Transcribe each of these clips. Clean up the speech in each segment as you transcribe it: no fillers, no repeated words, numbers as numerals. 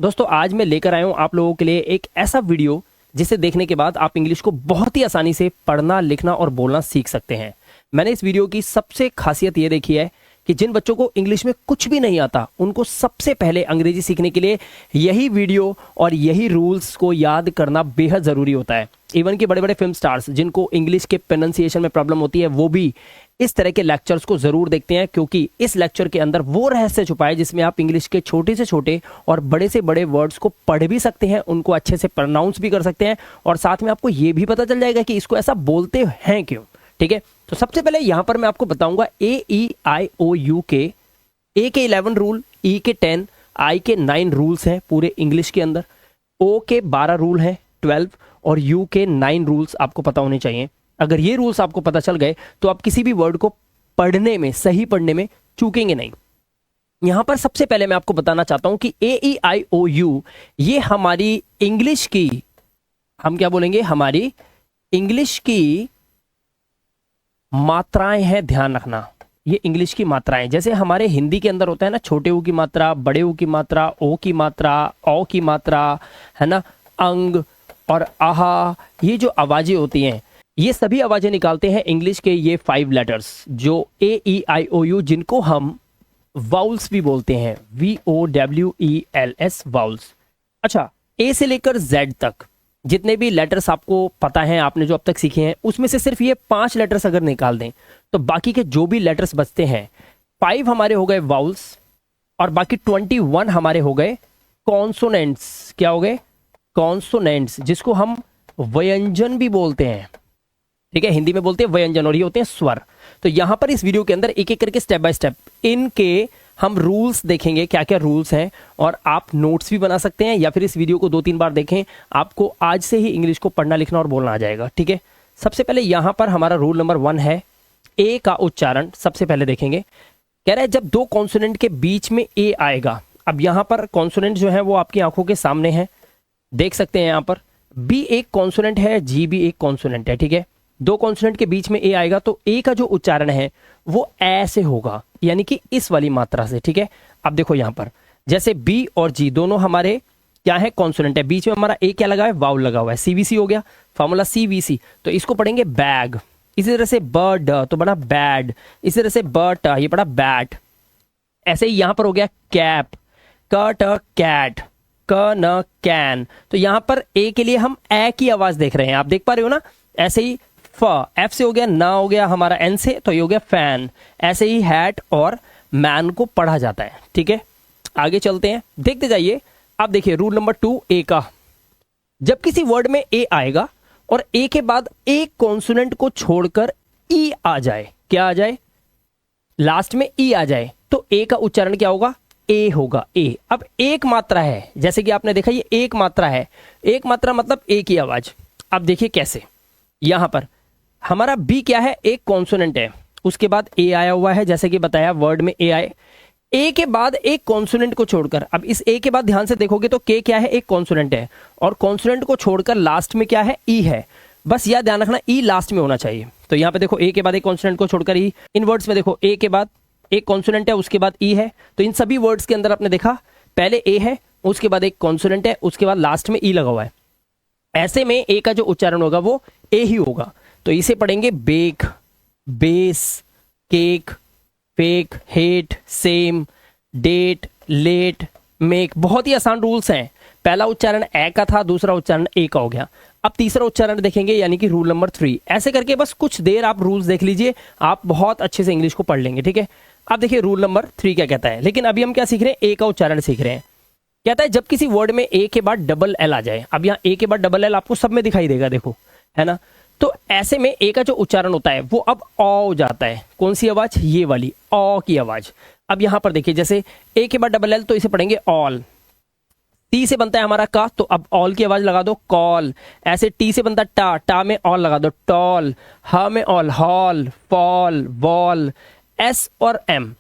दोस्तों आज मैं लेकर आया हूं आप लोगों के लिए एक ऐसा वीडियो जिसे देखने के बाद आप इंग्लिश को बहुत ही आसानी से पढ़ना, लिखना और बोलना सीख सकते हैं। मैंने इस वीडियो की सबसे खासियत ये देखी है कि जिन बच्चों को इंग्लिश में कुछ भी नहीं आता उनको सबसे पहले अंग्रेजी सीखने के लिए यही वीडियो और यही रूल्स को याद करना बेहद ज़रूरी होता है। इवन कि बड़े बड़े फिल्म स्टार्स जिनको इंग्लिश के प्रोनाउंसिएशन में प्रॉब्लम होती है वो भी इस तरह के लेक्चर्स को ज़रूर देखते हैं, क्योंकि इस लेक्चर के अंदर वो रहस्य छुपा है जिसमें आप इंग्लिश के छोटे से छोटे और बड़े से बड़े वर्ड्स को पढ़ भी सकते हैं, उनको अच्छे से प्रोनाउंस भी कर सकते हैं और साथ में आपको ये भी पता चल जाएगा कि इसको ऐसा बोलते हैं क्यों। ठीक है, तो सबसे पहले यहां पर मैं आपको बताऊंगा AEIOU के A के 11 रूल, E के 10, I के 9 रूल्स हैं पूरे इंग्लिश के अंदर, O के 12 रूल हैं 12 और U के 9 रूल्स आपको पता होने चाहिए। अगर ये रूल्स आपको पता चल गए तो आप किसी भी वर्ड को पढ़ने में, सही पढ़ने में चूकेंगे नहीं। यहां पर सबसे पहले मैं आपको बताना चाहता हूं कि AEIOU ये हमारी इंग्लिश की, हम क्या बोलेंगे, हमारी इंग्लिश की मात्राएं हैं। ध्यान रखना, ये इंग्लिश की मात्राएं, जैसे हमारे हिंदी के अंदर होता है ना, छोटे ऊ की मात्रा, बड़े ऊ की मात्रा, ओ की मात्रा, औ की मात्रा, है ना, अंग और आहा, ये जो आवाजें होती हैं ये सभी आवाजें निकालते हैं इंग्लिश के ये 5 लेटर्स जो AEIOU, जिनको हम वाउल्स भी बोलते हैं, VOWELS वाउल्स। अच्छा, A से लेकर Z तक जितने भी लेटर्स आपको पता हैं, आपने जो अब तक सीखे हैं, उसमें से सिर्फ ये 5 लेटर्स अगर निकाल दें तो बाकी के जो भी लेटर्स बचते हैं 5 हमारे हो गए वाउल्स और बाकी 21 हमारे हो गए कॉन्सोनेंट्स। क्या हो गए? कॉन्सोनेंट्स, जिसको हम व्यंजन भी बोलते हैं। ठीक है, हिंदी में बोलते हैं व्यंजन और ये होते हैं स्वर। तो यहां पर इस वीडियो के अंदर एक एक करके स्टेप बाय स्टेप इनके हम रूल्स देखेंगे, क्या क्या रूल्स हैं, और आप नोट्स भी बना सकते हैं या फिर इस वीडियो को 2-3 बार देखें, आपको आज से ही इंग्लिश को पढ़ना, लिखना और बोलना आ जाएगा। ठीक है, सबसे पहले यहां पर हमारा रूल नंबर 1 है ए का उच्चारण। सबसे पहले देखेंगे, कह रहा है जब 2 कॉन्सोनेंट के बीच में ए आएगा। अब यहां पर कॉन्सोनेंट जो है वो आपकी आंखों के सामने है, देख सकते हैं। यहां पर बी एक कॉन्सोनेंट है, जी भी एक कॉन्सोनेंट है। ठीक है, 2 कॉन्सोनेंट के बीच में ए आएगा तो ए का जो उच्चारण है वो ऐसे होगा, यानी कि इस वाली मात्रा से। ठीक है, अब देखो यहां पर जैसे बी और जी दोनों हमारे क्या है, कॉन्सोनेंट है, बीच में हमारा ए क्या लगा है, वाउल लगा हुआ है, CVC हो गया, फॉर्मूला CVC। तो इसको पढ़ेंगे बैग। इसी तरह से बर्ड तो बना बैड, इसी तरह से बर्ट ये पढ़ा बैट। ऐसे ही यहां पर हो गया कैप, कट कैट, क न कैन। तो यहां पर ए के लिए हम ए की आवाज देख रहे हैं, आप देख पा रहे हो ना। ऐसे ही एफ से हो गया, ना हो गया हमारा एन से, तो ये हो गया फैन। ऐसे ही हैट और मैन को पढ़ा जाता है। ठीक है, आगे चलते हैं, देखते जाइए। आप देखिए रूल नंबर 2 ए का, जब किसी वर्ड में ए आएगा और ए के बाद एक कॉन्सोनेंट को छोड़कर ई आ जाए, क्या आ जाए, लास्ट में ई आ जाए, तो ए का उच्चारण क्या होगा, ए होगा, ए। अब एक मात्रा है, जैसे कि आपने देखा ये एक मात्रा है, एक मात्रा मतलब ए की आवाज। अब देखिए कैसे, यहां पर हमारा बी क्या है, एक कॉन्सोनेंट है, उसके बाद ए आया हुआ है, जैसे कि बताया वर्ड में ए आए, ए के बाद एक कॉन्सोनेंट को छोड़कर। अब इस ए के बाद ध्यान से देखोगे तो के क्या है, एक कॉन्सोनेंट है, और कॉन्सोनेंट को छोड़कर लास्ट में क्या है, ई है। बस यह ध्यान रखना, ई लास्ट में होना चाहिए। तो यहां पे देखो ए के बाद एक कॉन्सोनेंट को छोड़कर ई, इन वर्ड्स में देखो ए के बाद एक कॉन्सोनेंट है, उसके बाद ई है। तो इन सभी वर्ड्स के अंदर आपने देखा पहले ए है, उसके बाद एक कॉन्सोनेंट है, उसके बाद लास्ट में ई लगा हुआ है। ऐसे में ए का जो उच्चारण होगा वो ए ही होगा। तो इसे पढ़ेंगे bake, base, cake, fake, hate, same, date, late, make. बहुत ही आसान रूल्स हैं। पहला उच्चारण ए का था, दूसरा उच्चारण ए का हो गया। अब तीसरा उच्चारण देखेंगे, यानी कि रूल नंबर 3। ऐसे करके बस कुछ देर आप रूल्स देख लीजिए, आप बहुत अच्छे से इंग्लिश को पढ़ लेंगे। ठीक है, अब देखिए रूल नंबर 3 क्या कहता है, लेकिन अभी हम क्या सीख रहे हैं, ए का उच्चारण सीख रहे हैं। कहता है जब किसी वर्ड में ए के बाद डबल एल आ जाए। अब यहाँ ए के बाद डबल एल आपको सब में दिखाई देगा, देखो, है ना। तो ऐसे में ए का जो उच्चारण होता है वो अब औ हो जाता है। कौन सी आवाज, ये वाली औ की आवाज। अब यहां पर देखिए, जैसे ए के बाद डबल एल तो इसे पढ़ेंगे ऑल। टी से बनता है हमारा का, तो अब ऑल की आवाज लगा दो, कॉल। ऐसे टी से बनता है टा, टा में ऑल लगा दो, टॉल। ह में all, hall, fall, wall. S और एम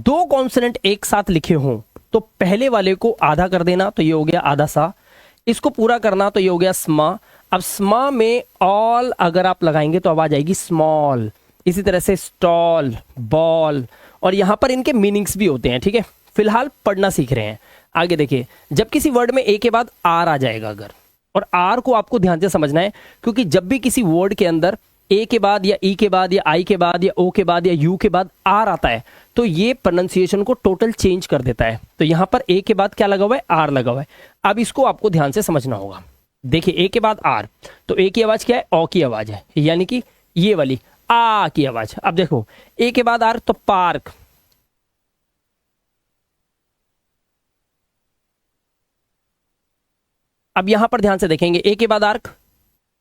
2 कॉन्सोनेंट एक साथ लिखे हों तो पहले वाले को आधा कर देना, तो ये हो गया आधा सा। इसको पूरा करना, तो ये हो गया स्मा। अब स्मा में ऑल अगर आप लगाएंगे तो आवाज आएगी स्मॉल। इसी तरह से स्टॉल, बॉल, और यहां पर इनके मीनिंग्स भी होते हैं। ठीक है, फिलहाल पढ़ना सीख रहे हैं। आगे देखिए, जब किसी वर्ड में ए के बाद आर आ जाएगा अगर, और आर को आपको ध्यान से समझना है, क्योंकि जब भी किसी वर्ड के अंदर ए के बाद या ई के बाद या आई के बाद या ओ के बाद या यू के बाद आर आता है तो ये प्रोनाउंसिएशन को टोटल चेंज कर देता है। तो यहां पर ए के बाद क्या लगा हुआ है, आर लगा हुआ है। अब इसको आपको ध्यान से समझना होगा। देखिए ए के बाद आर, तो ए की आवाज क्या है, ओ की आवाज है, यानी कि ये वाली आ की आवाज। अब देखो ए के बाद आर तो पार्क, अब यहां पर ध्यान से देखेंगे ए के बाद आर्क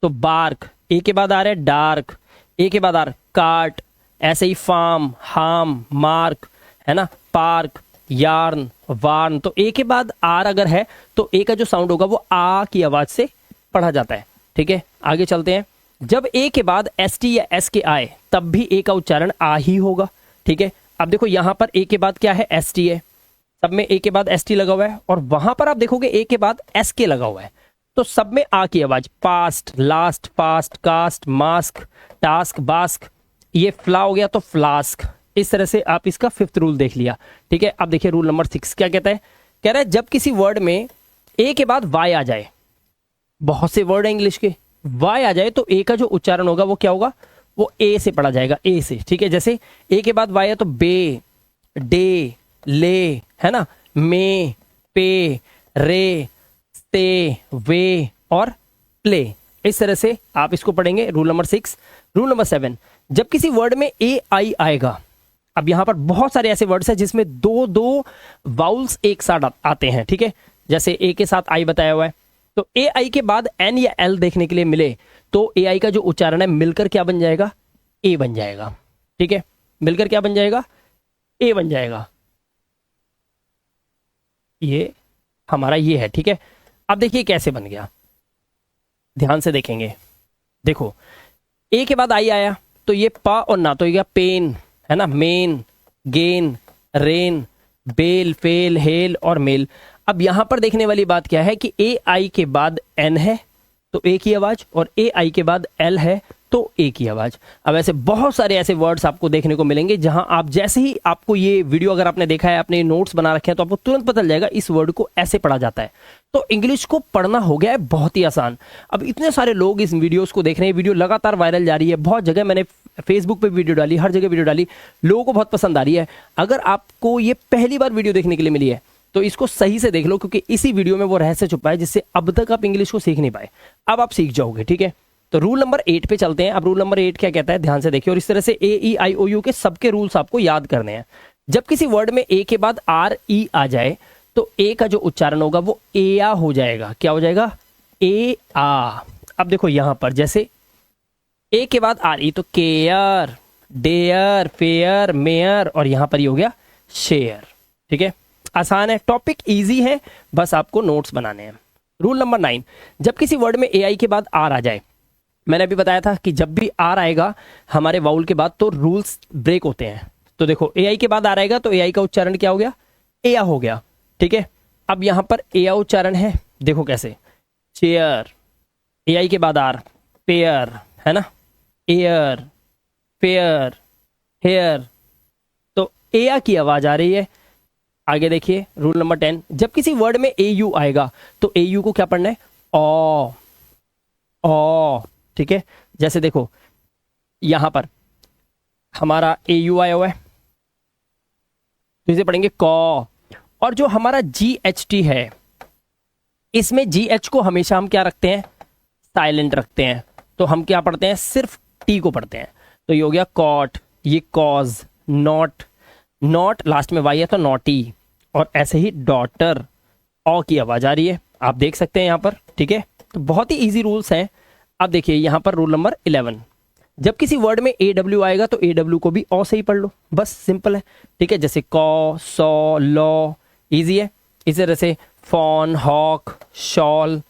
तो बार्क, ए के बाद आ रहा है डार्क, ए के बाद आर कार्ट, ऐसे ही फार्म, हार्म, मार्क, है ना, पार्क, यार्न, वार्न। तो ए के बाद आर अगर है तो ए का जो साउंड होगा वो आ की आवाज से पढ़ा जाता है। ठीक है, आगे चलते हैं। जब ए के बाद एस टी या एस के आए तब भी ए का उच्चारण आ ही होगा। ठीक है, अब देखो यहां पर ए के बाद क्या है, एस टी है, सब में ए के बाद एस टी लगा हुआ है, और वहां पर आप देखोगे ए के बाद एस के लगा हुआ है, तो सब में आ की आवाज। Past, last, past, cast, mask, task, bask, ये फ्ला हो गया तो फ्लास्क। इस तरह से आप इसका 5th रूल देख लिया। ठीक है, अब देखिए रूल नंबर 6 क्या कहता है, कह रहा है जब किसी वर्ड में ए के बाद वाई आ जाए, बहुत से वर्ड है इंग्लिश के, वाई आ जाए तो ए का जो उच्चारण होगा वो क्या होगा, वो ए से पढ़ा जाएगा, ए से। ठीक है, जैसे ए के बाद वाई है तो बे, डे, ले, है ना, मे, पे, रे, ते, वे और प्ले। इस तरह से आप इसको पढ़ेंगे, रूल नंबर 6। रूल नंबर 7, जब किसी वर्ड में ए आई आएगा, अब यहां पर बहुत सारे ऐसे वर्ड्स हैं जिसमें दो दो वाउल्स एक साथ आते हैं। ठीक है, जैसे ए के साथ आई बताया हुआ है, तो ए आई के बाद एन या एल देखने के लिए मिले तो ए आई का जो उच्चारण है मिलकर क्या बन जाएगा, ए बन जाएगा। ठीक है, मिलकर क्या बन जाएगा, ए बन जाएगा। ये हमारा ये है। ठीक है, अब देखिए कैसे बन गया, ध्यान से देखेंगे। देखो ए के बाद आई आया तो ये पा और ना तो ये पेन, है ना, men, gain, rain, bell, fail, hell और मेल। अब यहां पर देखने वाली बात क्या है कि ए आई के बाद एन है तो ए की आवाज, और ए आई के बाद एल है तो ए की आवाज। अब ऐसे बहुत सारे ऐसे वर्ड्स आपको देखने को मिलेंगे जहां आप जैसे ही आपको ये वीडियो अगर आपने देखा है, आपने नोट्स बना रखे हैं, तो आपको तुरंत पता चल जाएगा इस वर्ड को ऐसे पढ़ा जाता है। तो इंग्लिश को पढ़ना हो गया है बहुत ही आसान। अब इतने सारे लोग इस वीडियोस को देख रहे हैं, वीडियो लगातार वायरल जा रही है, बहुत जगह मैंने फेसबुक पे वीडियो डाली, हर जगह वीडियो डाली, लोगों को बहुत पसंद आ रही है। अगर आपको ये पहली बार वीडियो देखने के लिए मिली है तो इसको सही से देख लो, क्योंकि इसी वीडियो में वो रहस्य छुपा है जिससे अब तक आप इंग्लिश को सीख नहीं पाए, अब आप सीख जाओगे। ठीक है, तो रूल नंबर 8 पे चलते हैं। अब रूल नंबर 8 क्या कहता है, ध्यान से देखिए, और इस तरह से ए ई आई ओ यू के सबके रूल्स आपको याद करने हैं। जब किसी वर्ड में ए के बाद आर ई आ जाए तो ए का जो उच्चारण होगा वो ए आ हो जाएगा। क्या हो जाएगा, ए आ। अब देखो यहां पर जैसे ए के बाद आर ई तो केयर, डेयर, फेयर, मेयर, और यहां पर ये हो गया शेयर। ठीक है, आसान है, टॉपिक इजी है, बस आपको नोट्स बनाने हैं। रूल नंबर 9, जब किसी वर्ड में ए आई के बाद आर आ जाए, मैंने अभी बताया था कि जब भी आर आएगा हमारे वाउल के बाद तो रूल्स ब्रेक होते हैं। तो देखो ए आई के बाद आर आएगा तो ए आई का उच्चारण क्या हो गया, ए आ हो गया। ठीक है, अब यहां पर ए आ उच्चारण है, देखो कैसे, चेयर, ए आई के बाद आर, पेयर, है ना, एयर, फेयर, हेयर, तो ए आ की आवाज आ रही है। आगे देखिए रूल नंबर 10, जब किसी वर्ड में ए यू आएगा तो ए यू को क्या पढ़ना है, ओ, ओ। ठीक है, जैसे देखो यहां पर हमारा ए यू आया हुआ है तो इसे पढ़ेंगे कॉ, और जो हमारा जी एच टी है इसमें जी एच को हमेशा हम क्या रखते हैं, साइलेंट रखते हैं, तो हम क्या पढ़ते हैं, सिर्फ टी को पढ़ते हैं। तो ये हो गया कॉट, ये कॉज, नॉट, नॉट लास्ट में वाई है तो नॉटी, और ऐसे ही डॉटर, ओ की आवाज आ रही है, आप देख सकते हैं यहां पर। ठीक है, तो बहुत ही इजी रूल्स हैं। अब देखिए यहां पर रूल नंबर 11, जब किसी वर्ड में ए डब्ल्यू आएगा तो ए डब्ल्यू को भी ओ से ही पढ़ लो, बस सिंपल है। ठीक है, जैसे कॉ, सॉ, लॉ, इजी है। इसी तरह से फॉन, हॉक, शॉल,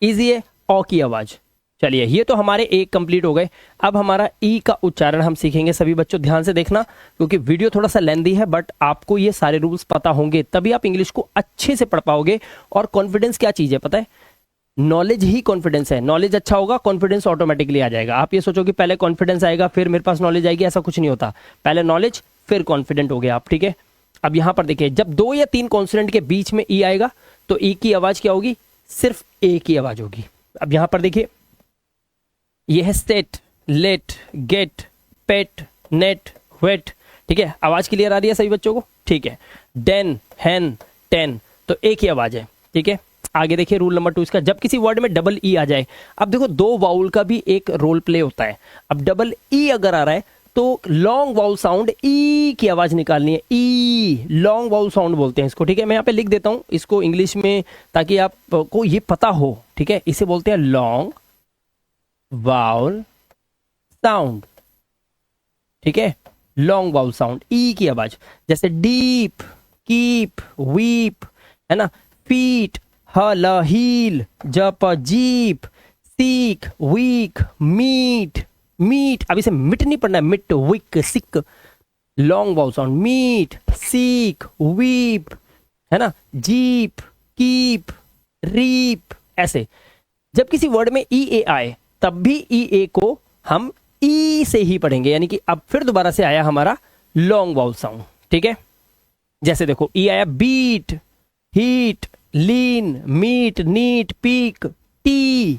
इजी है, ओ की आवाज। चलिए ये तो हमारे एक कंप्लीट हो गए। अब हमारा ई का उच्चारण हम सीखेंगे। सभी बच्चों ध्यान से देखना, क्योंकि वीडियो थोड़ा सा लेंदी है, बट आपको ये सारे रूल्स पता होंगे तभी आप इंग्लिश को अच्छे से पढ़ पाओगे। और कॉन्फिडेंस क्या चीज है पता है, नॉलेज ही कॉन्फिडेंस है। नॉलेज अच्छा होगा, कॉन्फिडेंस ऑटोमेटिकली आ जाएगा। आप ये सोचो कि पहले कॉन्फिडेंस आएगा फिर मेरे पास नॉलेज आएगी, ऐसा कुछ नहीं होता। पहले नॉलेज फिर कॉन्फिडेंट हो गया आप। ठीक है, अब यहां पर देखिए, जब 2 या 3 कॉन्सोनेंट के बीच में ई आएगा तो ई की आवाज क्या होगी, सिर्फ ए की आवाज होगी। अब यहां पर देखिए, ये है सेट, लेट, गेट, पेट, नेट, वेट, ठीक है, आवाज क्लियर आ रही है सभी बच्चों को, ठीक है। डेन, हैन, टेन, तो एक ही आवाज है, ठीक है। आगे देखिए रूल नंबर 2 इसका, जब किसी वर्ड में डबल ई आ जाए, अब देखो 2 वाउल का भी एक रोल प्ले होता है। अब डबल ई अगर आ रहा है तो लॉन्ग वाउल साउंड ई की आवाज निकालनी है, ई, लॉन्ग वाउल साउंड बोलते हैं इसको, ठीक है। मैं यहाँ पे लिख देता हूं इसको इंग्लिश में ताकि आपको ये पता हो, ठीक है। इसे बोलते हैं लॉन्ग वाउल साउंड, ठीक है, लॉन्ग वाउल साउंड, ई की आवाज। जैसे डीप, कीप, वीप, है ना, फीट, हल, हील, जप, jeep, seek, week, meet, meet, अब इसे मिट नहीं पढ़ना है, mitt, wick, sick, long vowel sound, meet, seek, weep, है ना, जीप, कीप, रीप, ऐसे। जब किसी वर्ड में ई ए आए तब भी ई ए को हम ई से ही पढ़ेंगे, यानी कि अब फिर दोबारा से आया हमारा लॉन्ग वाउल साउंड, ठीक है। जैसे देखो ई आया बीट, हीट, लीन, मीट, नीट, पीक, टी,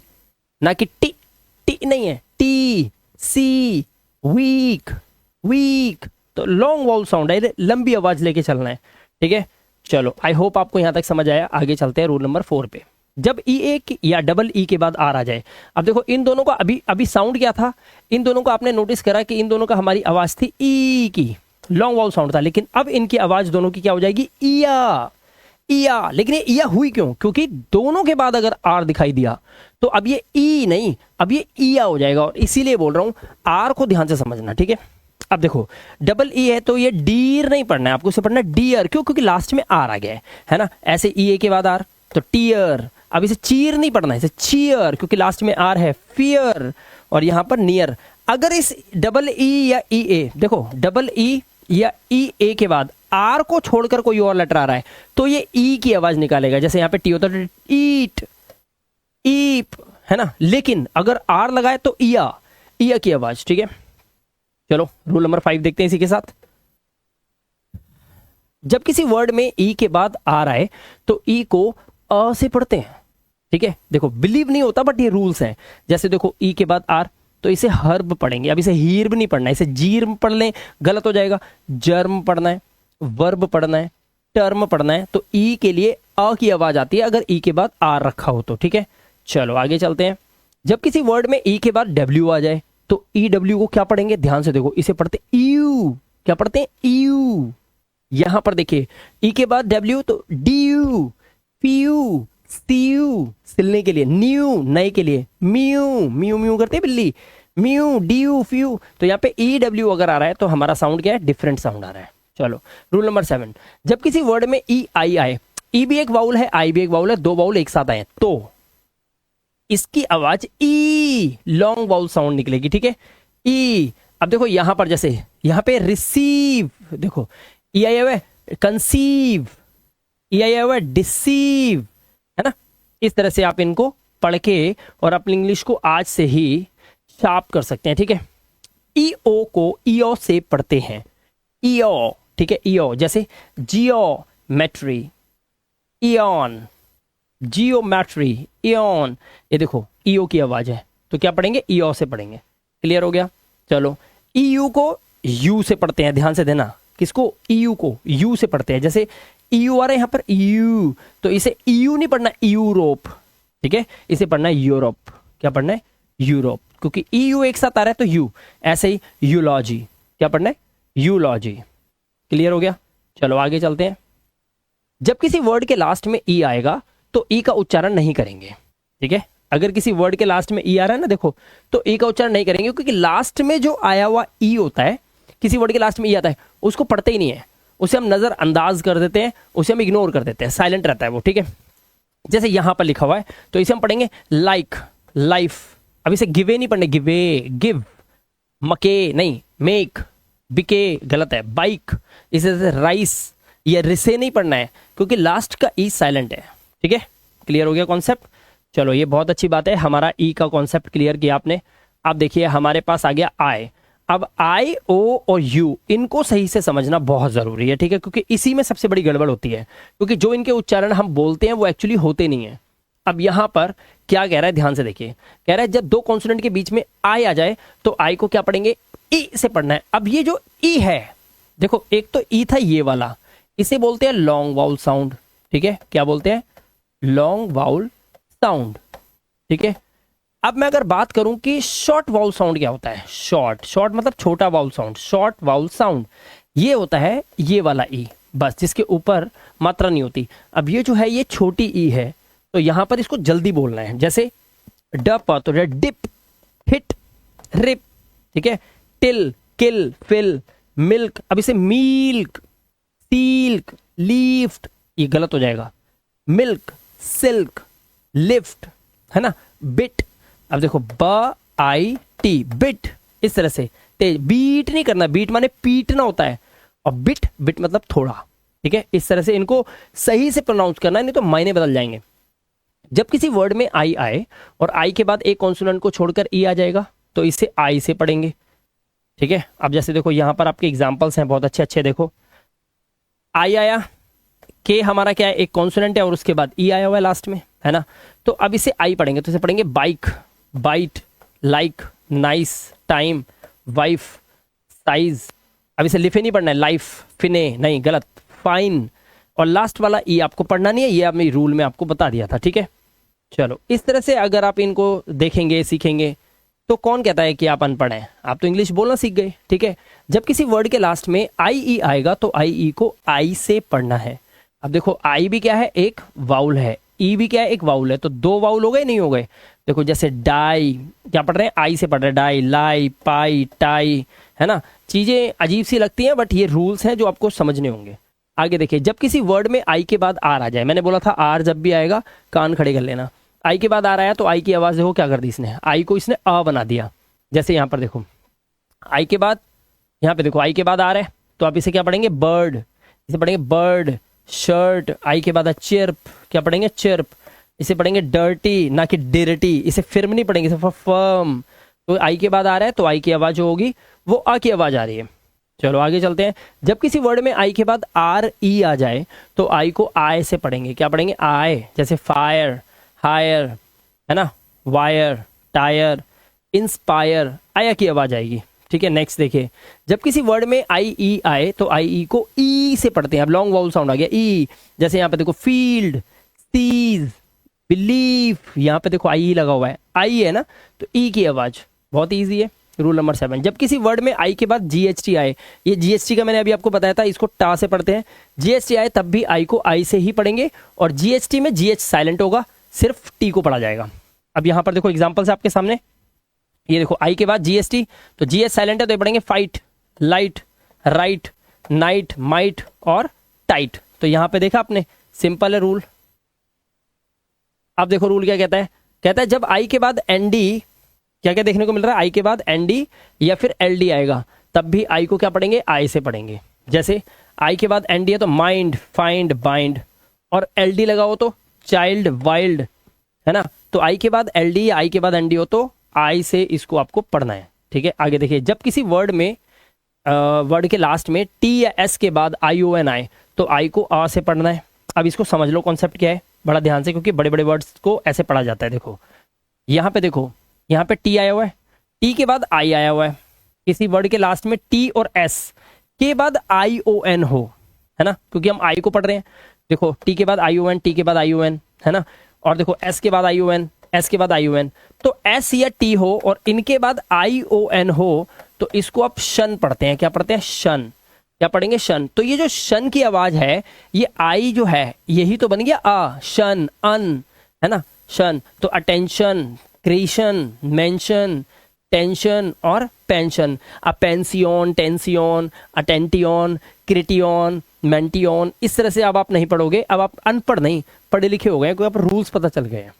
ना कि टी, टी नहीं है, टी, सी, वीक, वीक, तो लॉन्ग वाउल साउंड है, लंबी आवाज लेके चलना है, ठीक है। चलो आई होप आपको यहां तक समझ आया। आगे चलते हैं रूल नंबर 4 पे। जब ई ए या डबल ई के बाद आर आ जाए, अब देखो इन दोनों का अभी साउंड क्या था, इन दोनों का आपने नोटिस करा कि इन दोनों का हमारी आवाज थी ई की, लॉन्ग वाउल साउंड था, लेकिन अब इनकी आवाज दोनों की क्या हो जाएगी, इया, इया। लेकिन ये इया हुई क्यों, क्योंकि दोनों के बाद अगर आर दिखाई दिया तो अब ये ई नहीं, अब ये इया हो जाएगा, और इसीलिए बोल रहा हूं आर को ध्यान से समझना, ठीक है। अब देखो डबल ई है तो ये डीर नहीं पढ़ना है आपको, इसे पढ़ना है डियर, क्यों, क्योंकि लास्ट में आर आ गया है ना। ऐसे ई ए के बाद आर तो टीयर, अब इसे चीर नहीं पढ़ना है, इसे चीयर, क्योंकि लास्ट में आर है, फियर, और यहां पर नियर। अगर इस डबल ई या ई ए, देखो डबल ई या ई ए के बाद आर को छोड़कर कोई और लेटर आ रहा है तो ये ई की आवाज निकालेगा, जैसे यहां पे टी होता है ईट, ईप, है ना। लेकिन अगर आर लगाए तो इया, इया की आवाज, ठीक है। चलो रूल नंबर 5 देखते हैं इसी के साथ। जब किसी वर्ड में ई के बाद आर आए तो ई को अ से पढ़ते हैं, ठीक है। देखो बिलीव नहीं होता बट ये रूल्स हैं। जैसे देखो ई के बाद आर तो इसे हर्ब पढ़ेंगे, अब इसे हीर्ब नहीं पढ़ना है, इसे जीर्म पढ़ लें गलत हो जाएगा, जर्म पढ़ना है, वर्ब पढ़ना है, टर्म पढ़ना है, तो ई के लिए अ की आवाज आती है अगर ई के बाद आर रखा हो तो, ठीक है। चलो आगे चलते हैं। जब किसी वर्ड में ई के बाद डब्ल्यू आ जाए तो ई डब्ल्यू को क्या पढ़ेंगे, ध्यान से देखो, इसे पढ़ते यू, क्या पढ़ते हैं, यू। यहां पर देखिए ई के बाद डब्ल्यू तो D U, P U, C U, सिलने के लिए, न्यू, नए के लिए, म्यू, म्यू म्यू करते हैं बिल्ली, म्यू, डी यू, फ्यू, तो यहाँ पे ई डब्ल्यू अगर आ रहा है तो हमारा साउंड क्या है, डिफरेंट साउंड आ रहा है। चलो रूल नंबर 7, जब किसी वर्ड में ई आई आए, ई भी एक वाउल है, आई भी एक वाउल है, 2 वाउल एक साथ आए तो इसकी आवाज ई, लॉन्ग वाउल साउंड निकलेगी, ठीक है, ई। अब देखो यहां पर जैसे यहां पे रिसीव, देखो ई आई हुआ है, कंसीव, ई आई हुआ है, डिसीव, है ना। इस तरह से आप इनको पढ़ के और अपनी इंग्लिश को आज से ही शार्प कर सकते हैं, ठीक है। ई ओ को ईओ से पढ़ते हैं, ईओ, ठीक है, ईओ। जैसे जियोमेट्री, इयन, जियोमेट्री, इयन, ये देखो ईओ की आवाज है तो क्या पढ़ेंगे, ईओ से पढ़ेंगे। क्लियर हो गया। चलो ईयू को यू से पढ़ते हैं, ध्यान से देना, किसको, ईयू को यू से पढ़ते हैं। जैसे ईयू आ रहा है यहां पर यू, तो इसे ईयू नहीं पढ़ना, यूरोप, ठीक है, इसे पढ़ना है यूरोप। क्या पढ़ना है, यूरोप, क्योंकि ईयू एक साथ आ रहा है तो यू। ऐसे ही यूलॉजी, क्या पढ़ना है, यूलॉजी। क्लियर हो गया। चलो आगे चलते हैं। जब किसी वर्ड के लास्ट में ई आएगा तो ई का उच्चारण नहीं करेंगे, ठीक है। अगर किसी वर्ड के लास्ट में ई आ रहा है ना, देखो, तो ई का उच्चारण नहीं करेंगे, क्योंकि लास्ट में जो आया हुआ ई होता है, किसी वर्ड के लास्ट में ई आता है उसको पढ़ते ही नहीं है, उसे हम नजरअंदाज कर देते हैं, उसे हम इग्नोर कर देते हैं, साइलेंट रहता है वो, ठीक है। जैसे यहां पर लिखा हुआ है तो इसे हम पढ़ेंगे लाइक, लाइफ। अब इसे गिवे नहीं पढ़ने, गिवे, गिव, मके नहीं, मेक, बिके गलत है, बाइक, इसे राइस या रिसे नहीं पढ़ना है क्योंकि लास्ट का ई साइलेंट है, ठीक है। क्लियर हो गया कॉन्सेप्ट। चलो ये बहुत अच्छी बात है, हमारा ई का कॉन्सेप्ट क्लियर किया आपने। अब देखिए हमारे पास आ गया आई। अब आई, ओ और यू इनको सही से समझना बहुत जरूरी है, ठीक है, क्योंकि इसी में सबसे बड़ी गड़बड़ होती है, क्योंकि जो इनके उच्चारण हम बोलते हैं वो एक्चुअली होते नहीं है। अब यहां पर क्या कह रहा है, ध्यान से देखिए, कह रहा है जब दो कॉन्सोनेंट के बीच में आई आ जाए तो आई को क्या पढ़ेंगे, ई से पढ़ना है। अब ये जो ई है, देखो एक तो ई था ये वाला, इसे बोलते हैं लॉन्ग वाउल साउंड, ठीक है, क्या बोलते हैं, लॉन्ग वाउल साउंड, ठीक है। अब मैं अगर बात करूं कि शॉर्ट वाउल साउंड क्या होता है, शॉर्ट मतलब छोटा vowel sound, short vowel sound ये होता है ये वाला ई, बस जिसके ऊपर मात्रा नहीं होती। अब ये जो है ये छोटी ई है, तो यहां पर इसको जल्दी बोलना है, जैसे डप तो डिप, हिट, रिप, ठीक है, टिल, किल, फिल, मिल्क। अब इसे मील्क, सील्क, लीफ्ट, ये गलत हो जाएगा, मिल्क, सिल्क, लिफ्ट, है ना, बिट। अब देखो ब आई टी, बिट, इस तरह से तेज, बीट नहीं करना, बीट माने पीटना होता है, और बिट, बिट मतलब थोड़ा, ठीक है, इस तरह से इनको सही से प्रोनाउंस करना है, नहीं तो मायने बदल जाएंगे। जब किसी वर्ड में आई आए और आई के बाद एक कॉन्सोनेंट को छोड़कर ई आ जाएगा तो इसे आई से पढ़ेंगे, ठीक है। अब जैसे देखो यहां पर आपके एग्जांपल्स हैं बहुत अच्छे अच्छे, देखो आई आया, के हमारा क्या है, एक कॉन्सोनेंट है और उसके बाद ई आया हुआ है लास्ट में, है ना, तो अब इसे आई पढ़ेंगे, तो इसे पढ़ेंगे bike, bite, like, nice, time, wife, size. अब इसे लिफे नहीं पढ़ना है, लाइफ, फिने, नहीं गलत, फाइन, और लास्ट वाला ई आपको पढ़ना नहीं है, ये मैं रूल में आपको बता दिया था, ठीक है। चलो इस तरह से अगर आप इनको देखेंगे सीखेंगे तो कौन कहता है कि आप अनपढ़ हैं, आप तो इंग्लिश बोलना सीख गए, ठीक है। जब किसी वर्ड के लास्ट में आई ई आएगा तो आई ई को आई से पढ़ना है। अब देखो आई भी क्या है, एक वाउल है, ई भी क्या है, एक वाउल है, तो दो वाउल हो गए, नहीं हो गए। देखो जैसे डाई, क्या पढ़ रहे हैं, आई से पढ़ रहे हैं, डाई, लाई, पाई, टाई, है ना। चीजें अजीब सी लगती हैं बट ये रूल्स हैं जो आपको समझने होंगे। आगे देखिए, जब किसी वर्ड में आई के बाद आर आ जाए, मैंने बोला था आर जब भी आएगा कान खड़े कर लेना, आई के बाद आर आया तो आई की आवाज देखो क्या कर दी इसने, आई को इसने अ बना दिया। जैसे यहाँ पर देखो आई के बाद, यहाँ पे देखो आई के बाद आ रहा है तो आप इसे क्या पढ़ेंगे, बर्ड, इसे पढ़ेंगे बर्ड। शर्ट, आई के बाद चिर्प, क्या पढ़ेंगे, चिर्प। इसे पढ़ेंगे डर्टी, ना कि डिर्टी, इसे फिर्म नहीं पढ़ेंगे, इसे फर्म। तो आई के बाद आ रहा है तो आई की आवाज जो होगी वो आ की आवाज आ रही है। चलो आगे चलते हैं। जब किसी वर्ड में आई के बाद आर ई आ जाए तो आई को आय से पढ़ेंगे, क्या पढ़ेंगे, आय। जैसे फायर, हायर, है ना, वायर, टायर, इंस्पायर, आया की आवाज आएगी, ठीक है। नेक्स्ट देखिए, जब किसी वर्ड में आई ई आए तो आई ई को ई से पढ़ते हैं। अब लॉन्ग वाउल साउंड आ गया ई, जैसे यहाँ पे देखो फील्ड, सीज, बिलीव, यहाँ पे देखो आई लगा हुआ है, आई है ना, तो ई की आवाज, बहुत ईजी है। रूल नंबर 7, जब किसी वर्ड में आई के बाद जीएचटी आए, ये जीएचटी का मैंने अभी आपको बताया था, इसको टा से पढ़ते हैं, जीएचटी आए तब भी आई को आई से ही पढ़ेंगे, और जीएचटी में जीएच साइलेंट होगा, सिर्फ टी को पढ़ा जाएगा। अब यहाँ पर देखो एग्जाम्पल्स आपके सामने, ये देखो आई के बाद जीएसटी, तो जीएच साइलेंट है तो ये पढ़ेंगे fight, light, right, night, might और टाइट। तो यहाँ पे देखा आपने, सिंपल है रूल। अब देखो रूल क्या कहता है, कहता है जब आई के बाद एनडी, क्या क्या देखने को मिल रहा है, आई के बाद एनडी या फिर एलडी आएगा तब भी आई को क्या पढ़ेंगे, आई से पढ़ेंगे। जैसे आई के बाद एनडी है तो माइंड, फाइंड, बाइंड, और एलडी लगा हो तो चाइल्ड, वाइल्ड, है ना। तो आई के बाद एलडी या आई के बाद एनडी हो तो आई से इसको आपको पढ़ना है, ठीक है। आगे देखिए, जब किसी वर्ड में वर्ड के लास्ट में टी या एस के बाद आई ओ एन आए तो आई को आ से पढ़ना है। अब इसको समझ लो कॉन्सेप्ट क्या है बड़ा ध्यान से, क्योंकि बड़े बड़े वर्ड्स को ऐसे पढ़ा जाता है। देखो यहाँ पे देखो, यहाँ पे टी आया हुआ है, टी के बाद आई आया हुआ है, किसी वर्ड के लास्ट में टी और एस के बाद आई ओ एन हो, है ना, क्योंकि हम आई को पढ़ रहे हैं। देखो टी के बाद आई ओ एन, टी के बाद आई ओ एन, है ना, और देखो एस के बाद आई ओ एन, एस के बाद आई ओ एन, तो एस या टी हो और इनके बाद आई ओ एन हो तो इसको आप शन पढ़ते हैं। क्या पढ़ते हैं, शन, क्या पढ़ेंगे, शन। तो ये जो शन की आवाज है, ये आई जो है यही तो बन गया आ, शन, अन, है ना, शन। तो अटेंशन, क्रिएशन, मेंशन, टेंशन और पेंशन। अब पेंसियोन, टेंसियोन, अटेंटियोन, क्रिटियोन, मेंटियोन, इस तरह से अब आप नहीं पढ़ोगे, अब आप अनपढ़ नहीं पढ़े लिखे हो गए, क्योंकि आप रूल्स पता चल गए हैं,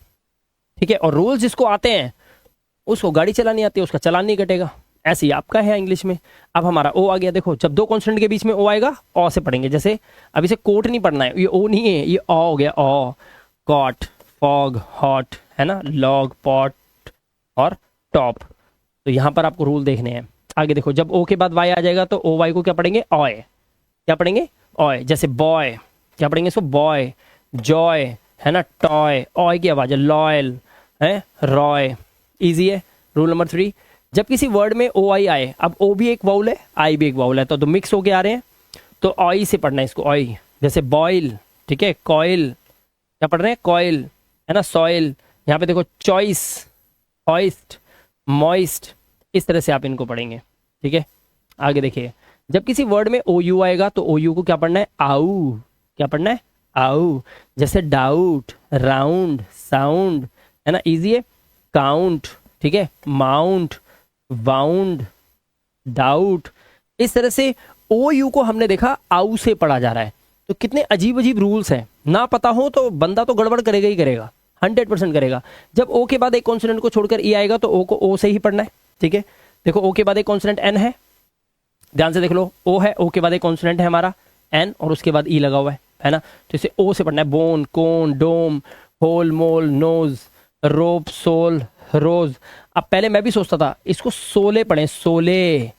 ठीक है। और रूल्स जिसको आते हैं उसको गाड़ी चलानी आती है, उसका चालान नहीं कटेगा, ऐसे ही आपका है इंग्लिश में। अब हमारा ओ आ गया, देखो जब दो कॉन्सोनेंट के बीच में ओ आएगा ओ से पढ़ेंगे। जैसे अब इसे कोट नहीं पढ़ना है, ये ओ नहीं है, ये ओ हो गया, ओ, कॉट, फॉग, हॉट, है ना, लॉग, पॉट और टॉप। तो यहाँ पर आपको रूल देखने हैं। आगे देखो, जब ओ के बाद वाई आ जाएगा तो ओ वाई को क्या पढ़ेंगे, ऑय। क्या पढ़ेंगे, ऑय। जैसे बॉय, क्या पढ़ेंगे इसको, बॉय। जॉय है ना, टॉय। ऑय की आवाज है, लॉयल है, रॉय। इजी है। रूल नंबर 3, जब किसी वर्ड में ओ आई आए, अब ओ भी एक वाउल है, आई भी एक वाउल है, तो मिक्स होके आ रहे हैं, तो ऑय से पढ़ना है इसको, ऑय। जैसे बॉयल, ठीक है, कॉयल, क्या पढ़ रहे हैं, कॉयल है ना, सॉइल। यहाँ पे देखो चॉइस, हॉइस्ट, मॉइस्ट, इस तरह से आप इनको पढ़ेंगे, ठीक है। आगे देखिए, जब किसी वर्ड में ओ यू आएगा तो ओ यू को क्या पढ़ना है, आऊ। क्या पढ़ना है, आऊ। जैसे डाउट, राउंड, साउंड है ना, इजी है। काउंट, ठीक है, माउंट, वाउंड, डाउट। इस तरह से ओ यू को हमने देखा आऊ से पढ़ा जा रहा है। तो कितने अजीब अजीब रूल्स हैं, ना पता हो तो बंदा तो गड़बड़ करेगा ही करेगा, 100% करेगा। जब ओ के बाद एक कॉन्सोनेंट को छोड़कर ई आएगा तो ओ को ओ से ही पढ़ना है, ठीक है। देखो ओ के बाद एक कॉन्सोनेंट एन है, ध्यान से देख लो, ओ है, ओ के बाद एक कॉन्सोनेंट है हमारा एन, और उसके बाद ई लगा हुआ है ना, तो इसे ओ से पढ़ना है। बोन, कोन, डोम, होल, मोल, नोज, रोप, सोल, रोज। अब पहले मैं भी सोचता था इसको सोले पढ़े, सोले,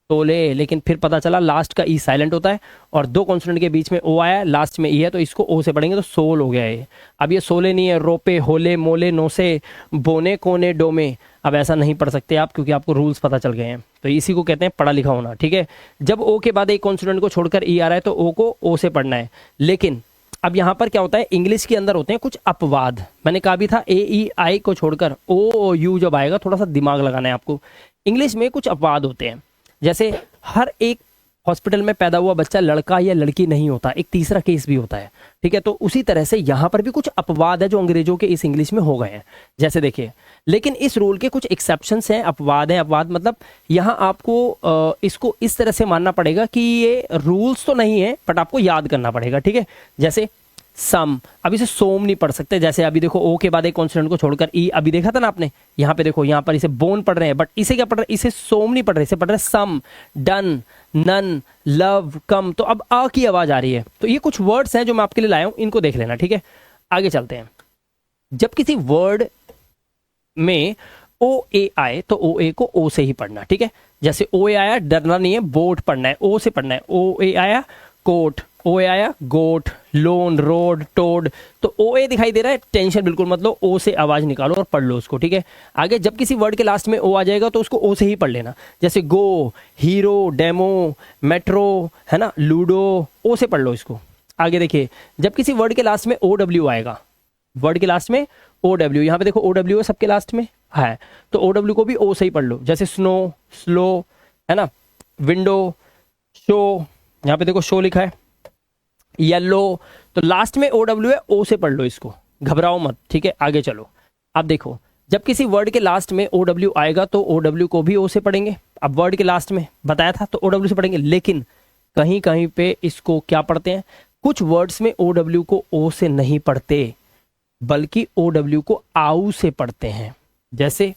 सोले, लेकिन फिर पता चला लास्ट का ई साइलेंट होता है और दो कॉन्सोनेंट के बीच में ओ आया, लास्ट में ई है, तो इसको ओ से पढ़ेंगे तो सोल हो गया ये। अब ये सोले नहीं है, रोपे, होले, मोले, नोसे, बोने, कोने, डोमे। अब ऐसा नहीं पढ़ सकते आप, क्योंकि आपको रूल्स पता चल गए हैं। तो इसी को कहते हैं पढ़ा लिखा होना, ठीक है। जब ओ के बाद एक कॉन्सोनेंट को छोड़कर ई आ रहा है तो ओ को ओ से पढ़ना है। लेकिन अब यहाँ पर क्या होता है, इंग्लिश के अंदर होते हैं कुछ अपवाद। मैंने कहा भी था ए ई आई को छोड़कर ओ यू जब आएगा, थोड़ा सा दिमाग लगाना है आपको। इंग्लिश में कुछ अपवाद होते हैं, जैसे हर एक हॉस्पिटल में पैदा हुआ बच्चा लड़का या लड़की नहीं होता, एक तीसरा केस भी होता है, ठीक है। तो उसी तरह से यहाँ पर भी कुछ अपवाद है जो अंग्रेजों के इस इंग्लिश में हो गए हैं, जैसे देखिए। लेकिन इस रूल के कुछ एक्सेप्शंस हैं, अपवाद हैं। अपवाद मतलब यहाँ आपको इसको इस तरह से मानना पड़ेगा कि ये रूल्स तो नहीं है, बट आपको याद करना पड़ेगा, ठीक है। जैसे सम, अब इसे सोम नहीं पढ़ सकते। जैसे अभी देखो ओ के बाद एक कॉन्सोनेंट को छोड़कर ई, अभी देखा था ना आपने, यहाँ पे देखो, यहाँ पर इसे बोन पढ़ रहे हैं, बट इसे क्या पढ़ रहे हैं, इसे सोम नहीं पढ़ रहे, इसे पढ़ रहे हैं सम, डन, नन, लव, कम। तो अब आ की आवाज आ रही है। तो ये कुछ वर्ड्स हैं जो मैं आपके लिए लाया हूं, इनको देख लेना, ठीक है। आगे चलते हैं। जब किसी वर्ड में ओ ए आए तो ओ ए को ओ से ही पढ़ना, ठीक है। जैसे ओ ए आया, डरना नहीं है, बोट पढ़ना है, ओ से पढ़ना है। ओ ए आया, कोट, ओ ए आया, गोट, लोन, रोड, टोड। तो ओ ए दिखाई दे रहा है, टेंशन बिल्कुल मत लो, ओ से आवाज निकालो और पढ़ लो उसको, ठीक है। आगे जब किसी वर्ड के लास्ट में ओ आ जाएगा तो उसको ओ से ही पढ़ लेना। जैसे गो, हीरो, डेमो, मेट्रो है ना, लूडो, ओ से पढ़ लो इसको। आगे देखिए, जब किसी वर्ड के लास्ट में ओ डब्ल्यू आएगा, वर्ड के लास्ट में ओ डब्ल्यू, यहाँ पे देखो ओ डब्ल्यू है सबके लास्ट में है, तो ओ डब्ल्यू को भी ओ से ही पढ़ लो। जैसे स्नो, स्लो है ना, विंडो, शो, यहाँ पे देखो शो लिखा है, येलो, तो लास्ट में ओ डब्ल्यू है, ओ से पढ़ लो इसको, घबराओ मत, ठीक है। आगे चलो, अब देखो, जब किसी वर्ड के लास्ट में ओ डब्ल्यू आएगा तो ओ डब्ल्यू को भी ओ से पढ़ेंगे। अब वर्ड के लास्ट में बताया था तो ओ डब्ल्यू से पढ़ेंगे, लेकिन कहीं कहीं पे इसको क्या पढ़ते हैं, कुछ वर्ड्स में ओ डब्ल्यू को ओ से नहीं पढ़ते, बल्कि ओ डब्ल्यू को आउ से पढ़ते हैं। जैसे,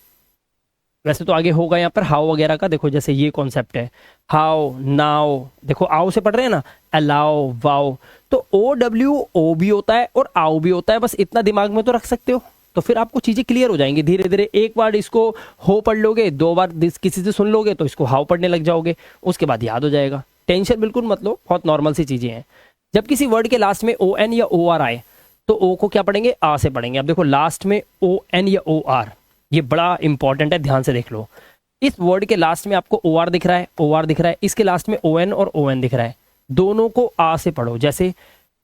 वैसे तो आगे होगा यहाँ पर हाउ वगैरह का, देखो जैसे ये कॉन्सेप्ट है, हाउ, नाउ, देखो आओ से पढ़ रहे हैं ना, अलाउ, वाओ। तो ओ डब्ल्यू ओ भी होता है और आओ भी होता है, बस इतना दिमाग में तो रख सकते हो, तो फिर आपको चीजें क्लियर हो जाएंगी धीरे धीरे। एक बार इसको हो पढ़ लोगे, दो बार किसी से सुन लोगे तो इसको हाउ पढ़ने लग जाओगे, उसके बाद याद हो जाएगा। टेंशन बिल्कुल मत लो, बहुत नॉर्मल सी चीजें हैं। जब किसी वर्ड के लास्ट में ओ एन या ओ आर आए तो ओ को क्या पढ़ेंगे, आ से पढ़ेंगे। अब देखो लास्ट में ओ एन या ओ आर, ये बड़ा इंपॉर्टेंट है, ध्यान से देख लो। इस वर्ड के लास्ट में आपको ओ आर दिख रहा है, ओ आर दिख रहा है, इसके लास्ट में ओ एन और ओ एन दिख रहा है, दोनों को आ से पढ़ो। जैसे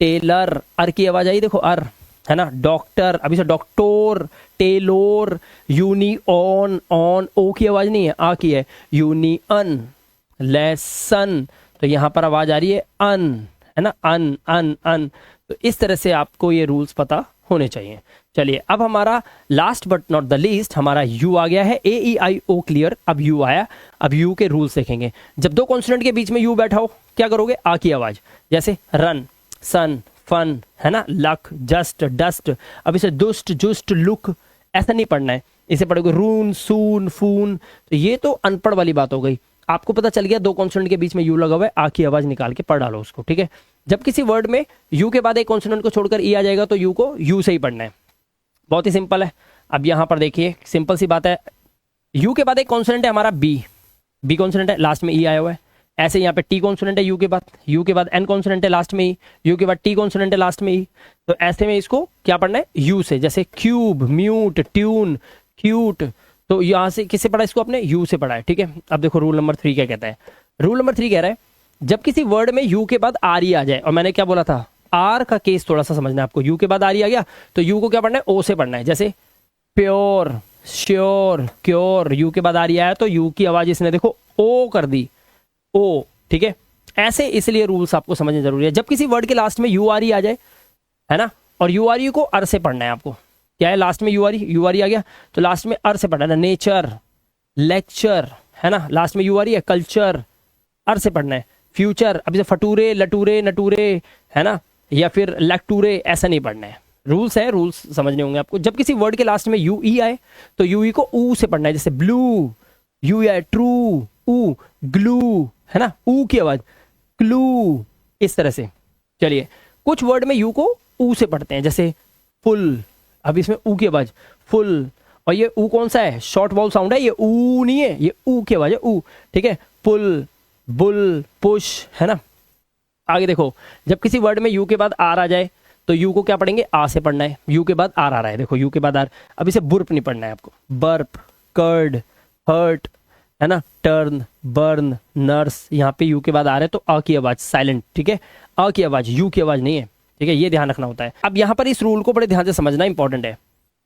टेलर, अर की आवाज आई, देखो अर है ना, डॉक्टर, अभी से डॉक्टर, टेलोर, यूनियन, ऑन, ओ की आवाज नहीं है, आ की है, यूनियन, लेसन, तो यहां पर आवाज आ रही है अन, है ना, अन, अन, अन। तो इस तरह से आपको ये रूल्स पता होने चाहिए। चलिए, अब हमारा last but not the least हमारा यू आ गया है, ए ई आई ओ क्लियर। अब यू आया, अब यू के रूल्स देखेंगे। जब दो कॉन्सोनेंट के बीच में यू बैठा हो, क्या करोगे, आ की आवाज। जैसे रन, सन, फन है ना, लक, जस्ट, डस्ट। अब इसे दुस्ट, जुस्ट, लुक ऐसा नहीं पढ़ना है, इसे पढ़ोगे रून, सून, फून। तो ये तो अनपढ़ वाली बात हो गई। आपको पता चल गया दो कॉन्सोनेंट के बीच में यू लगा हुआ है, आ की आवाज निकाल के पढ़ डालो उसको, ठीक है। जब किसी वर्ड में यू के बाद एक कॉन्सोनेंट को छोड़कर ई आ जाएगा तो यू को यू से ही पढ़ना है, बहुत ही सिंपल है। अब यहां पर देखिए, सिंपल सी बात है, यू के बाद एक कॉन्सोनेंट है हमारा बी, बी कॉन्सोनेंट है, लास्ट में ई आया हुआ है। ऐसे यहाँ पे टी कॉन्सोनेंट है यू के बाद एन कॉन्सोनेंट है लास्ट में ई, यू के बाद टी कॉन्सोनेंट है लास्ट में ई। तो ऐसे में इसको क्या पढ़ना है, यू से, जैसे क्यूब, म्यूट, ट्यून, क्यूट। तो यहाँ से किससे पढ़ा, इसको अपने यू से पढ़ा है, ठीक है। अब देखो रूल नंबर 3 क्या कहता है। रूल नंबर 3 कह रहा है जब किसी वर्ड में यू के बाद आर ई आ जाए, और मैंने क्या बोला था, आर का केस थोड़ा सा समझना है आपको। यू के बाद आर ई आ गया तो यू को क्या पढ़ना है, ओ से पढ़ना है। जैसे प्योर, श्योर, क्योर, यू के बाद आर ई आया तो यू की आवाज इसने देखो ओ कर दी, ओ, ठीक है। ऐसे इसलिए रूल्स आपको समझना जरूरी है। जब किसी वर्ड के लास्ट में यू आर ई आ जाए, है ना, और यू आर ई को अर से पढ़ना है आपको। क्या है, लास्ट में यू आर ई आ गया तो लास्ट में अर से पढ़ना है। नेचर, लेक्चर, है ना, लास्ट में यू आर ई है। कल्चर, अर से पढ़ना है। फ्यूचर, अभी से फटूरे, लटूरे, नटूरे, है ना, या फिर लैक्टूरे, ऐसा नहीं पढ़ना है। रूल्स है, रूल्स समझने होंगे आपको। जब किसी वर्ड के लास्ट में यू ई आए तो यू ई को ऊ से पढ़ना है। जैसे ब्लू, यू आए, ट्रू, ऊ, ग्लू, है ना, ऊ की आवाज, क्लू, इस तरह से। चलिए, कुछ वर्ड में यू को ऊ से पढ़ते हैं, जैसे फुल, अब इसमें ऊ की आवाज, फुल। और ये ऊ कौन सा है, शॉर्ट वाउल साउंड है, ये ऊ नहीं है, ये ऊ की आवाज है, ऊ, ठीक है। पुल, बुल, पुश, है ना। आगे देखो, जब किसी वर्ड में यू के बाद आर आ जाए तो यू को क्या पढ़ेंगे, आ से पढ़ना है। यू के बाद आर आ रहा है, देखो यू के बाद आर। अब इसे बुर्प नहीं पढ़ना है आपको। बर्प, कर्ड, हर्ट, है ना, टर्न, बर्न, नर्स, यहाँ पे यू के बाद आ रहा है तो अ की आवाज साइलेंट, ठीक है। अ की आवाज, यू की आवाज नहीं है, ठीक है, ये ध्यान रखना होता है। अब यहाँ पर इस रूल को बड़े ध्यान से समझना इंपॉर्टेंट है।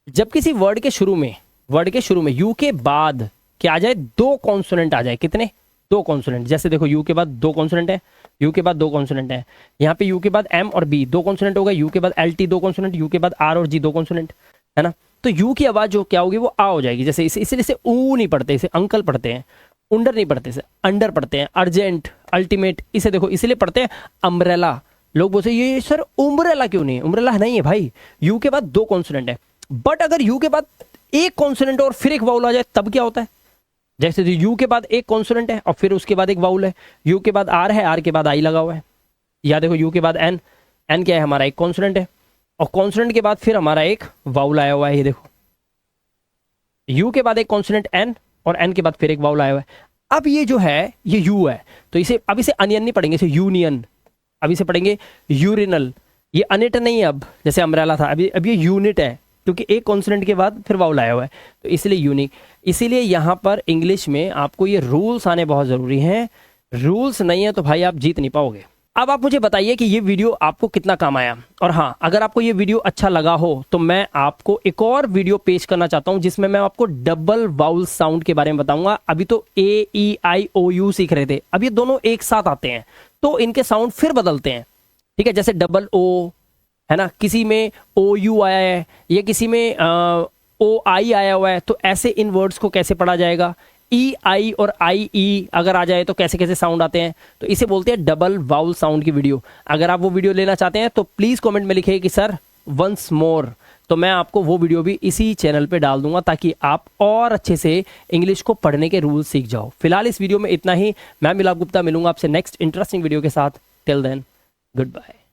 जब किसी वर्ड के शुरू में यू के बाद क्या आ जाए, दो कॉन्सोनेंट आ जाए। कितने, दो कॉन्सोनेंट। जैसे देखो यू के बाद दो कॉन्सोनेंट है, यू के बाद दो कॉन्सोनेंट है। यहाँ पे यू के बाद एम और बी दो कॉन्सोनेंट हो गए, यू के बाद एल टी दो कॉन्सोनेंट, यू के बाद आर और जी दो कॉन्सोनेंट, है ना। तो यू की आवाज जो क्या होगी, वो आ हो जाएगी। जैसे इसे ऊ नहीं पढ़ते, इसे अंकल पढ़ते हैं। उंडर नहीं पढ़ते, इसे अंडर पढ़ते हैं। अर्जेंट, अल्टीमेट, इसे देखो इसलिए पढ़ते हैं अम्ब्रेला। लोग बोलते हैं ये सर उम्ब्रेला क्यों नहीं है, उम्ब्रेला नहीं है भाई, यू के बाद दो कॉन्सोनेंट है। बट अगर यू के बाद एक कॉन्सोनेंट और फिर एक वाउल आ जाए तब क्या होता है। जैसे यू के बाद एक कॉन्सोनेंट है और फिर उसके बाद एक वाउल है। यू के बाद आर है, आर के बाद आई लगा हुआ है। या देखो यू के बाद एन, एन क्या है हमारा, एक कॉन्सोनेंट है, और कॉन्सोनेंट के बाद फिर हमारा एक वाउल आया हुआ है। ये देखो यू के बाद एक कॉन्सोनेंट एन और एन के बाद फिर एक वाउल आया हुआ है। अब ये जो है ये यू है तो इसे अब इसे अनियन नहीं पढ़ेंगे, इसे यूनियन। अब इसे पढ़ेंगे यूरिनल। ये अनिट नहीं है अब, जैसे अम्ब्रेला था, अभी ये यूनिट है क्योंकि एक कॉन्सोनेंट के बाद फिर वाउल आया हुआ है, तो इसलिए यूनिक। इसीलिए यहाँ पर इंग्लिश में आपको ये रूल्स आने बहुत जरूरी हैं। रूल्स नहीं है तो भाई आप जीत नहीं पाओगे। अब आप मुझे बताइए कि ये वीडियो आपको कितना काम आया। और हाँ, अगर आपको ये वीडियो अच्छा लगा हो तो मैं आपको एक और वीडियो पेश करना चाहता हूँ जिसमें मैं आपको डबल वाउल साउंड के बारे में बताऊंगा। अभी तो ए ई आई ओ यू सीख रहे थे, अब ये दोनों एक साथ आते हैं तो इनके साउंड फिर बदलते हैं, ठीक है। जैसे डबल ओ, है ना, किसी में ओ यू आया है, या किसी में ओ आई आया हुआ है, तो ऐसे इन वर्ड्स को कैसे पढ़ा जाएगा। ई आई और आई ई अगर आ जाए तो कैसे कैसे साउंड आते हैं, तो इसे बोलते हैं डबल वाउल साउंड की वीडियो। अगर आप वो वीडियो लेना चाहते हैं तो प्लीज कमेंट में लिखिए कि सर वंस मोर, तो मैं आपको वो वीडियो भी इसी चैनल पे डाल दूंगा ताकि आप और अच्छे से इंग्लिश को पढ़ने के रूल सीख जाओ। फिलहाल इस वीडियो में इतना ही। मैं मिलाप गुप्ता मिलूंगा आपसे नेक्स्ट इंटरेस्टिंग वीडियो के साथ। Till then, good bye.